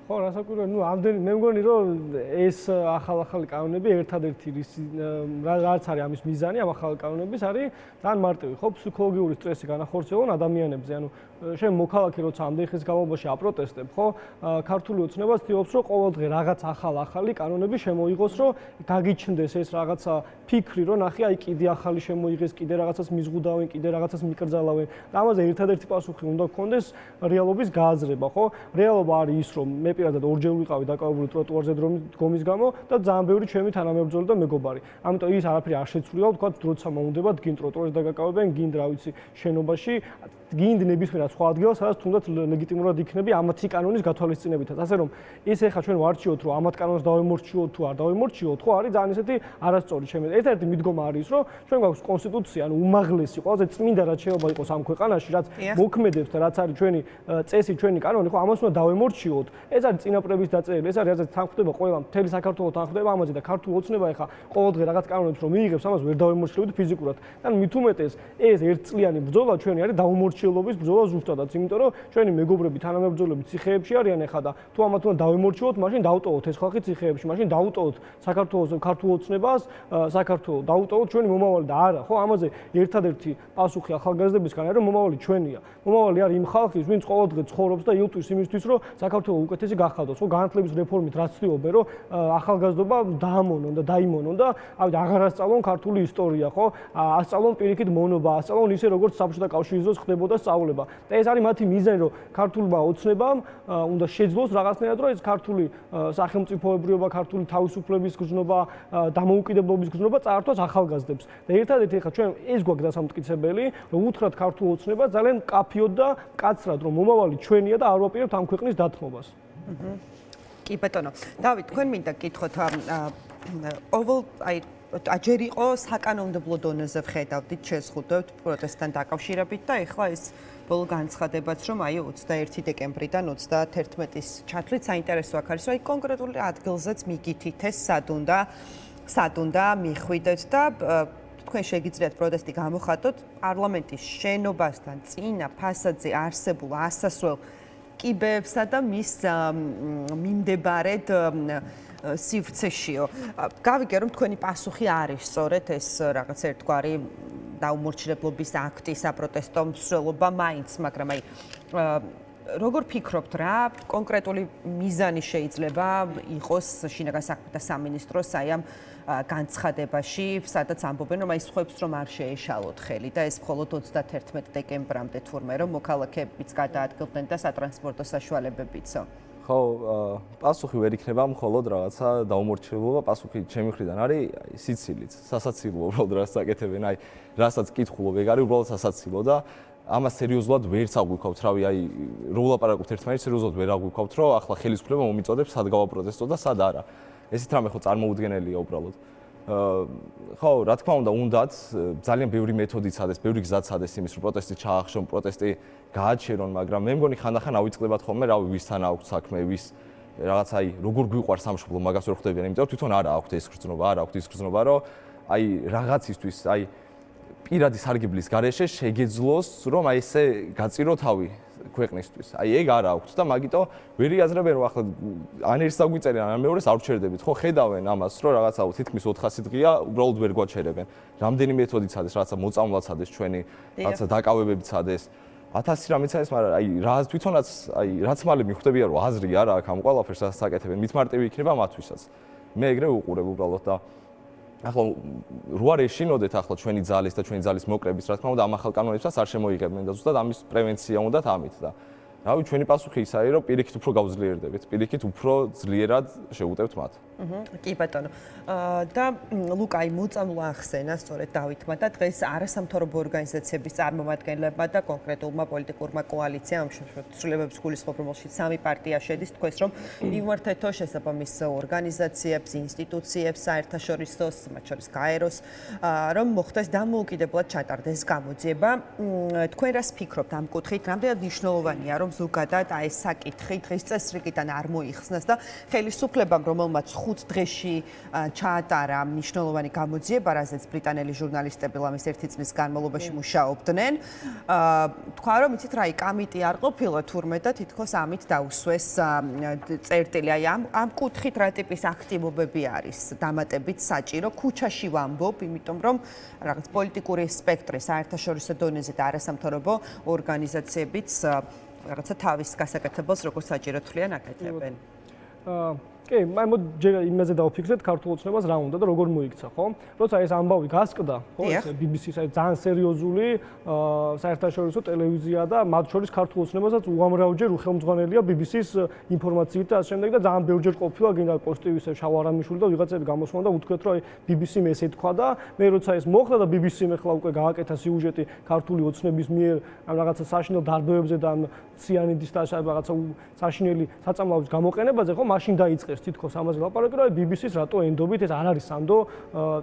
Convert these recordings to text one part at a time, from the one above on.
ხო, რასაკვირველია, ამდენი მე მგონი რომ ეს ახალ კანონები ერთადერთი რაც არის ამის მიზანი, ამ ახალ კანონების არის ძალიან მარტივი, ხო, ფსიქოლოგიური სტრესი განახორციელონ ადამიანებზე, ანუ შენ მოქალაქე როცა ამდენი ხნის განმავლობაში აპროტესტებ, ხო, ქართული ოცნება ცდილობს რომ ყოველდღე რაღაც ახალი კანონები შემოიღოს, რომ გაგიჩნდეს ეს რაღაცა ფიქრი, რომ ნახე, აი კიდე ახალი შემოიღეს, კიდე რაღაცას მიზღუდავენ, კიდე რაღაცას მიკრძალავენ. და ამაზე ერთადერთი პასუხი უნდა გქონდეს რეალობის გააზრება, ხო? რეალობა არის ის, რომ მე პირადად ორჯერ ვიყავი დაკავებული ტროტუარზე დგომის გამო და ძალიან ბევრი ჩემი თანამებრძოლი და მეგობარი. ამიტომ ის არაფერი არ შეცვლია, ვთქვათ, როცა მოუნდება გინ ტროტუარზე დაგაკავებენ, გინ რა ვიცი, შენობაში, გინ ნებისმიერ სხვა ადგილას, სადაც თუნდაც ლეგიტიმურად იქნები ამათი კანონის გათვალისწინებითაც. ასე რომ ის ეხლა ჩვენ ვარჩიოთ, რომ ამათ კანონს დავემორჩიოთ თუ არ დავემორჩიოთ, ხო, არის ძალიან ესეთი არასწორი ჩემი. ერთადერთი მიდგომა არის ის, რომ ჩვენ გვაქვს კონსტიტუცია, ანუ უმაღლესი, ყველაზე წმინდა რაც შეიძლება იყოს ამ ქვეყანაში, რაც მოქმედებს და რაც არის ჩვენი წესი, ჩვენი კანონი, ხო, ამას უნდა დავემორჩიოთ. ეს არის წინაპრების დაწერილი, ეს არის რაც თანხმდება ყველა მთელი საქართველოს თანხმდება ამაზე და ქართული ოცნება ეხლა ყოველდღე რაღაც კანონებს რომ მიიღებს, ამას ვერ დავემორჩილებთ ფიზიკურად. და მით უმეტეს ეს ერთწლიანი ბრძოლა ჩვენი არის დაუმორჩილობის ბრძოლა ზუსტადაც, იმიტომ რომ ჩვენი მეგობრები, თანამებრძოლები ციხეებში არიან ეხლა და თუ ამათ უნდა დავემორჩილოთ, მაშინ დავტოვოთ ეს ხალხი ციხეებში, მაშინ დავტოვოთ საქართველოს ქართულ ოცნებას, საქართველოს დავტოვოთ ჩვენი მომავალი და არა, ხო, ამაზე ერთადერთი პასუხი ახალგაზრდებისგან არის რომ მომავალი ჩვენია. მომავალი არის იმ ხალხის, ვინც ყოველდღე ცხოვრობს და ილტვის იმისთვის, რომ საქართველოს უკეთესი გახადოს, ხო, განათლების რეფორმით რაც ცდილობენ, რომ ახალგაზრდობა დაამონონ და დაიმონონ და აღარ ასწავლონ ქართული ისტორია, ხო? ასწავლონ პირიქით მონობა, ასწავლონ ისე როგორც საბჭოთა კავშირის დროს ხდებოდა სწავლება. და ეს არის მათი მიზანი, რომ ქართულმა ოცნებამ უნდა შეძლოს რაღაცნაირად, რომ ეს ქართული სახელმწიფოებრიობა, ქართული თავისუფლების გზნობა, დამოუკიდებლობის გზნობა წაართვას ახალგაზრდებს. და ერთადერთი ახლა ჩვენ ეს გვაქვს დასამტკიცებელი, რომ უთხრათ ქართულ ოცნებას ძალიან კაფიოდ და კაცრად, რომ მომავალი ჩვენია და არ ვაპირებთ ამ ქვეყნის დათმობას. კი ბატონო, დავით, თქვენ მინდა გითხოთ აჯერ იყო საკანონმდებლო დონეზე ვხედავდით, შეზღუდვებთ პროტესტთან დაკავშირებით და ეხლა ეს ბოლო განცხადებაც, რომ აი 21 დეკემბრიდან 31-ის ჩათვლით საინტერესო აქ არის, რომ აი კონკრეტული ადგილზეც მიგითით ეს სად უნდა მიხვიდეთ და თქვენ შეგიძლიათ პროტესტი გამოხატოთ პარლამენტის შენობასთან წინა ფასადზე არსებულ ასასვლელ კიბეებსა და მის მიმდებარედ სივრცეშიო. გავიგე რომ თქვენი პასუხი არის სწორედ ეს რაღაც ერთგვარი დაუმორჩილებლობის აქტი, საპროტესტო მსვლელობა მაინც, მაგრამ აი როგორ ფიქრობთ რა კონკრეტული მიზანი შეიძლება იყოს შინაგან საქმეთა სამინისტროს აი ამ განცხადებაში, სადაც ამბობენ რომ აი სხვებს რომ არ შეეშალოთ ხელი და ეს მხოლოდ 31 დეკემბრამდე თურმე რომ მოქალაქეებიც გადაადგილდნენ და სატრანსპორტო საშუალებებიცო. ხო, პასუხი ვერ იქნება მხოლოდ რაღაცა დაუმორჩილებლობა, პასუხი ჩემი მხრიდან არის სიცილიც, სასაცილო უბრალოდ რაც საკეთებენ, აი რასაც კითხულობ, ეგ არის უბრალოდ სასაცილო და ამას სერიოზულად ვერც აღვიქვავთ, რავი, აი რო ვლაპარაკობთ ერთმანეთს, სერიოზულად ვერ აღვიქვავთ, რომ ახლა ხელისუფლება მომიწოდებს სად გავაპროტესტო და სად არა. ესეთ რამე ხო წარმოუდგენელია უბრალოდ. ხო, რა თქმა უნდათ, ძალიან ბევრი მეთოდი ცადეს, ბევრი გზა ცადეს იმის, რომ პროტესტი ჩაახშონ, პროტესტი გააჩერონ, მაგრამ მე მგონი ხანდახან ავიწყდებათ ხოლმე, რავი, ვისთან აქვს საქმე, ვის რაღაც აი როგორ გვიყვარს სამშობლო, მაგას ვერ ხვდებიან, იმიტომ რომ თვითონ არა აქვთ ეს გრძნობა, არ აქვთ ის გრძნობა, რომ აი რაღაცისთვის, აი პირადი სარგებლის გარეშე შეგეძლოს, რომ აი ესე გაწირო თავი ქვეყნისთვის. აი ეგ არ აქვთ და მაგიტო ვერ იაზრებენ რომ ახლა ან ერთს აგვიწერენ, ან მეორეს არ ვჩერდებით. ხო, ხედავენ ამას, რომ რაღაცა თითქმის 400 დღეა უბრალოდ ვერ გვაჩერებენ. რამდენი მეთოდი ცადეს, რაღაცა მოწამვლა ცადეს ჩვენი, რაღაცა დაკავებები ცადეს. 1000 რამეც არის, მაგრამ აი რა თვითონაც აი რაც მალე მიხვდებიან რომ აზრი არა აქვს ამ ყველაფერს რასაც აკეთებენ, მით მარტივი იქნება მათთვისაც. მე ეგრე უყურებ უბრალოდ და ახლა რო არ ეშინოდეთ ახლა ჩვენი ძალის და ჩვენი ძალის მოკრების, რა თქმა უნდა, ამ ახალ კანონებსაც არ შემოიღებდნენ და ზუსტად ამის პრევენცია უნდათ ამით და რავი, ჩვენი პასუხი ის არის, რომ პირიქით უფრო გავძლიერდებით, პირიქით უფრო ძლიერად შევუტევთ მათ. კი ბატონო. და ლუკა, აი მოწამვლა ახსენა სწორედ დავითმა და დღეს არასამთავრობო ორგანიზაციების წარმომადგენლებმა და კონკრეტულმა პოლიტიკურმა კოალიციამ, სრულიადობის გულისხმობ, რომელშიც 3 პარტია შედის, თქვეს, რომ მივმართეთო შესაბამის ორგანიზაციებს, ინსტიტუციებს, საერთაშორისოს, მათ შორის გაეროს, რომ მოხდეს დამოუკიდებლად ჩატარდეს გამოძიება. თქვენ რას ფიქრობთ ამ კუთხით? რამდენად მნიშვნელოვანია, რომ რომ ზოგადად აი ეს საკითხი დღის წესრიგიდან არ მოიხსნას და ხელისუფლებამ, რომელმაც 5 დღეში ჩაატარა მნიშვნელოვანი გამოძიება, რაზეც ბრიტანელი ჟურნალისტები ლამის 1 წლის განმავლობაში მუშაობდნენ, თქვა რომ იცით რა, კამიტი არ ყოფილა თურმე და თითქოს ამით დაუსვეს წერტილი. აი ამ კუთხით რა ტიპის აქტივობები არის დამატებით საჭირო? ქუჩაში ვამბობ, იმიტომ რომ რაღაც პოლიტიკური სპექტრი საერთაშორისო დონეზე და არასამთავრობო ორგანიზაციებიც რაღაცა თავის გასაკეთებელს როგორც საჭირო თვლიან აკეთებენ. კი, ჯერ იმაზე დავფიქრეთ ქართულ ოცნებას რა უნდა და როგორ მოიქცა, ხო? როცა ეს ამბავი გასკდა, ხო, ეს BBC-ს ძალიან სერიოზული საერთაშორისო ტელევიზია და მათ შორის ქართულ ოცნებასაც უამრავჯერ უხელმძღვანელია BBC-ს ინფორმაციით და ასე შემდეგ და ძალიან ბევრჯერ ყოფილა გინდა პოსტივისე შავარამიშვილი და ვიღაცები გამოსვლა და უთქვეთ რომ BBC-მ ესე თქვა და მე როცა ეს მოხდა და BBC-მ ახლა უკვე გააკეთა სიუჟეტი ქართული ოცნების მიერ ამ რაღაცა საშინელ დარბევებზე და ამ ციანიდის და რაღაცა საშინელი საწამლავის გამოყენებაზე, ხო, მაშინ დაიწყეს თითქოს ამაზე ლაპარაკი, რომ BBC-ს რატო ენდობით, ეს არ არის სანდო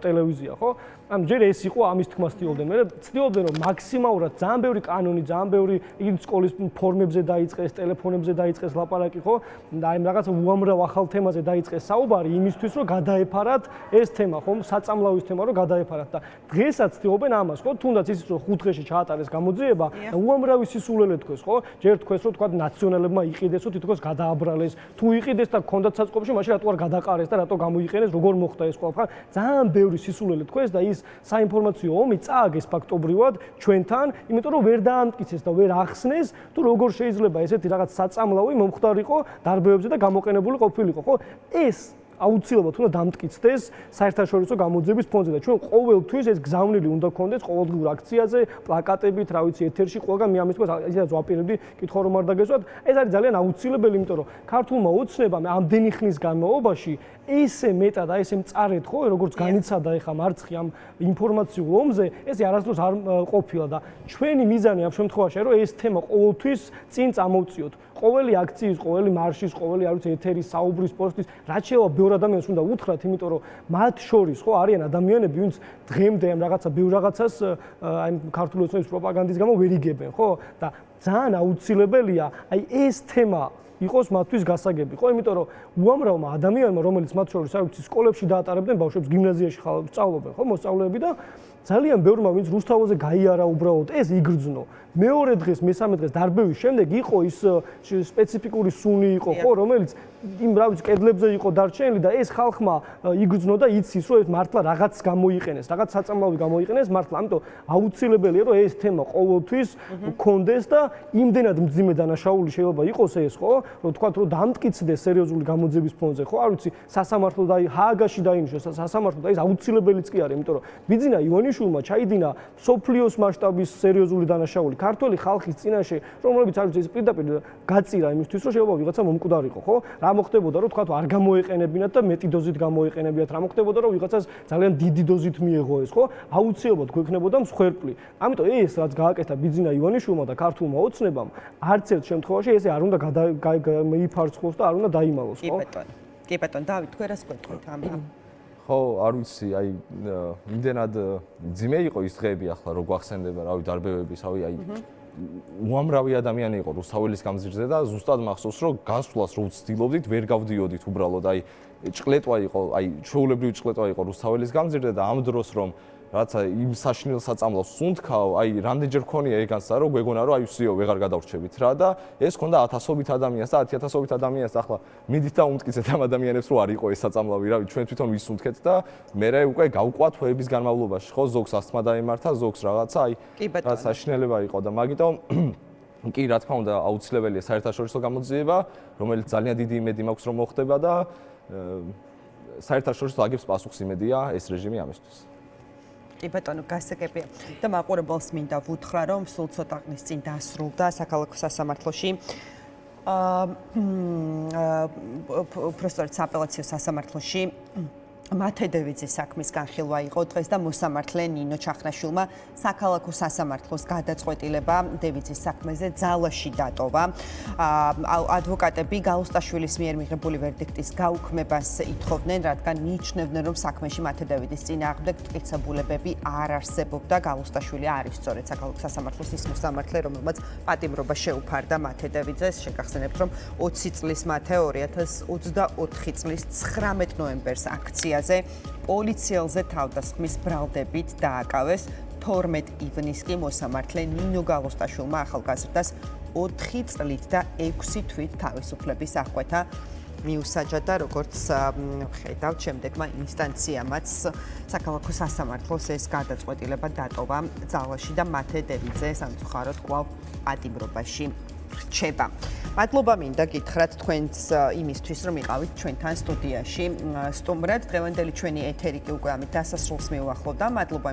ტელევიზია, ხო? ამ ჯერ ეს იყო ამის თქმა ცდილობდნენ. მე ცდილობდნენ რომ მაქსიმალურად ძალიან ბევრი კანონი, ძალიან ბევრი იმ სკოლის ფორმებზე დაიწყეს, ტელეფონებზე დაიწყეს ლაპარაკი, ხო? და აი რაღაცა უამრავ ახალ თემაზე დაიწყეს საუბარი იმისთვის, რომ გადაეფარათ ეს თემა, ხო? საწამლავის თემა რომ გადაეფარათ და დღესაც ცდილობენ ამას, ხო? თუნდაც ისიც რომ 5 დღეში ჩაატარეს გამოძიება, უამრავი სისულელე თქვეს, ხო? ჯერ თქვეს რომ თქვა ნაციონალებმა იყიდესო, თითქოს გადააბრალეს. თუ იყიდეს და ქონდათ საწყობში, მაშინ რატო არ გადაყარეს და რატო გამოიყენეს, როგორ მოხდა ეს ყველაფერი? ძალიან ბევრი სისულელე თქვეს და ის საინფორმაციო ომი წააგეს ფაქტობრივად ჩვენთან, იმიტომ რომ ვერ დაამტკიცეს და ვერ ახსნეს, თუ როგორ შეიძლება ესეთი რაღაც საწამლავი მომხდარიყო დარბევებზე და გამოყენებული ყოფილიყო, ხო? ეს აუცილებლად უნდა დამტკიცდეს საერთაშორისო გამოძიების ფონზე და ჩვენ ყოველთვის ეს გზავნილი უნდა გქონდეს ყოველდღიურ აქციაზე, პლაკატებით, რა ვიცი, ეთერში ყველგან მე ამის თქოს ისედაც ვაპირებდი, კითხვა რომ არ დაგესვათ, ეს არის ძალიან აუცილებელი, იმიტომ რომ ქართულმა ოცნებამ ამდენი ხნის განმავლობაში ესე მეტად აი ესე მწარეთ, ხო, როგორც განიცადა ეხა მარცხი ამ ინფორმაციულ ომზე, ეს არასდროს არ ყოფილა და ჩვენი მიზანი ამ შემთხვევაში რომ ეს თემა ყოველთვის წინ წამოვწიოთ. ყოველი აქციის, ყოველი მარშის, ყოველი არ ვიცი ეთერის, საუბრის, პოსტის, რაც შეიძლება ბევრ ადამიანს უნდა უთხრათ, იმიტომ რომ მათ შორის ხო არიან ადამიანები, ვინც დღემდე ამ რაღაცა ბევრ რაღაცას აი ქართული ოცნების პროპაგანდის გამო ვერ იგებენ, ხო? და ძალიან აუცილებელია აი ეს თემა იყოს მათთვის გასაგები, ხო? იმიტომ რომ უამრავმა ადამიანმა, რომელიც მათ შორის არ ვიცი, სკოლებში დაატარებდნენ ბავშვებს, გიმნაზიაში სწავლობენ, ხო, მოსწავლეები და ძალიან ბევრმა ვინც რუსთავაზე გაიარა უბრალოდ ეს იგრძნო. მეორე დღეს, მესამე დღეს დარბევის შემდეგ იყო ის სპეციფიკური სუნი იყო, ხო, რომელიც იმ რა ვიცი კედლებზე იყო დარჩენილი და ეს ხალხმა იგრძნო და იცის, რომ ეს მართლა რაღაც გამოიყენეს, რაღაც საწამლავი გამოიყენეს მართლა, ამიტომ აუცილებელია, რომ ეს თემა ყოველთვის გქონდეს და იმდენად მძიმე დანაშაული შეიძლება იყოს ეს, ხო, რომ თქვათ, რომ დამტკიცდეს სერიოზული გამოძიების ფონზე, ხო, არ ვიცი, სასამართლო და ჰააგაში დაინიშნოს სასამართლო და ეს აუცილებელიც კი არის, იმიტომ რომ ბიძინა ივანიშვილმა ჩაიდინა სოფლიოს მასშტაბის სერიოზული დანაშაული ქართული ხალხის წინაშე, რომლებიც არ ვიცი, ეს პირდაპირ გაწირა იმისთვის, რომ შეიძლება ვიღაცა მომკვდარიყო, ხო? რა მოხდებოდა, რომ თქვათ, არ გამოეყენებინათ და მეტი დოზით გამოეყენებიათ, რა მოხდებოდა, რომ ვიღაცას ძალიან დიდი დოზით მიეღო ეს, ხო? აუცილებლად გვექნებოდა მსხვერპლი. ამიტომ ეს რაც გააკეთა ბიძინა ივანიშვილმა და ქართულმა ოცნებამ, არც ერთ შემთხვევაში ესე არ უნდა მიიფარცხოს და არ უნდა დაიმალოს, ხო? კი ბატონო, დავით, თქვენ რას გვეტყვით ამბავ? ხო, არ ვიცი, აი იმდენად ძიმე იყო ის დღეები ახლა რო გვახსენდება, რავი, დარბევების, აი უამრავი ადამიანი იყო რუსთაველის გამზირზე და ზუსტად მახსოვს, რომ გასვლას რო ვცდილობდით, ვერ გავდიოდით უბრალოდ, აი ჭყლეტვა იყო, აი ჩვეულებრივი ჭყლეტვა იყო რუსთაველის გამზირზე და ამ დროს რომ რაცა იმ საშინელ საწამლავს სუნთქავ, აი რამდენჯერ მქონია ეგანსა, რომ გვეგონა, რომ აი ვსიო, ვეღარ გადავრჩებით რა და ეს ქონდა 1000-ობით ადამიანს და 10000-ობით ადამიანს ახლა მიდით და უმტკიცეთ ამ ადამიანებს, რომ არ იყო ეს საწამლავი, რავი, ჩვენ თვითონ ვისუნთქეთ და მე უკვე გავყვა თვეების განმავლობაში, ხო, ზოგს ასთმა დაემართა, ზოგს რაღაცა, აი რა საშინელება იყო და მაგიტომ კი, რა თქმა უნდა, აუცილებელია საერთაშორისო გამოძიება, რომელიც ძალიან დიდი იმედი მაქვს, რომ მოხდება და საერთაშორისო აგებს პასუხს იმედია ეს რეჟიმი ამისთვის. კი ბატონო, გასაგებია. და მაყურებელს მინდა ვუთხრა, რომ სულ ცოტა ხნის წინ დასრულდა საქალაქო სასამართლოში უბრალოდ სააპელაციო სასამართლოში მათე დევიძის საქმის განხილვა იყო დღეს და მოსამართლე ნინო ჩახნაშვილმა საქალაქო სასამართლოს გადაწყვეტილება დევიძის საქმეზე ძალაში დატოვა. ადვოკატები გაუსტაშვილის მიერ მიღებული ვერდიქტის გაუქმებას ითხოვდნენ, რადგან მიიჩნევდნენ, რომ საქმეში მათე დევიძის წინააღმდეგ მტკიცებულებები არ არსებობდა. გაუსტაშვილი არის სწორედ საქალაქო სასამართლოს ის მოსამართლე, რომელმაც პატიმრობა შეუფარდა მათე დევიძეს. შეგახსენებთ, რომ 20 წლის მათე 2024 წლის 19 ნოემბერს აქცია პოლიციელზე თავდასხმის ბრალდებით დააკავეს. 12 ივნისს კი მოსამართლე ნინო გალოსტაშვილმა ახალგაზრდას 4 წლით და 6 თვით თავისუფლების აღკვეთა მიუსაჯა და როგორც ხედავთ, შემდეგმა ინსტანციამაც საქალაქო სასამართლოს ეს გადაწყვეტილება დატოვა ძალაში და მათე დევიძე სამწუხაროდ კვლავ პატიმრობაში რჩება. მადლობა მინდა გითხრათ თქვენს იმისთვის, რომ იყავით ჩვენთან სტუდიაში. სტუმრად დღევანდელი ჩვენი ეთერი კი უკვე ამით დასასრულს მიუახლოვდა. მადლობა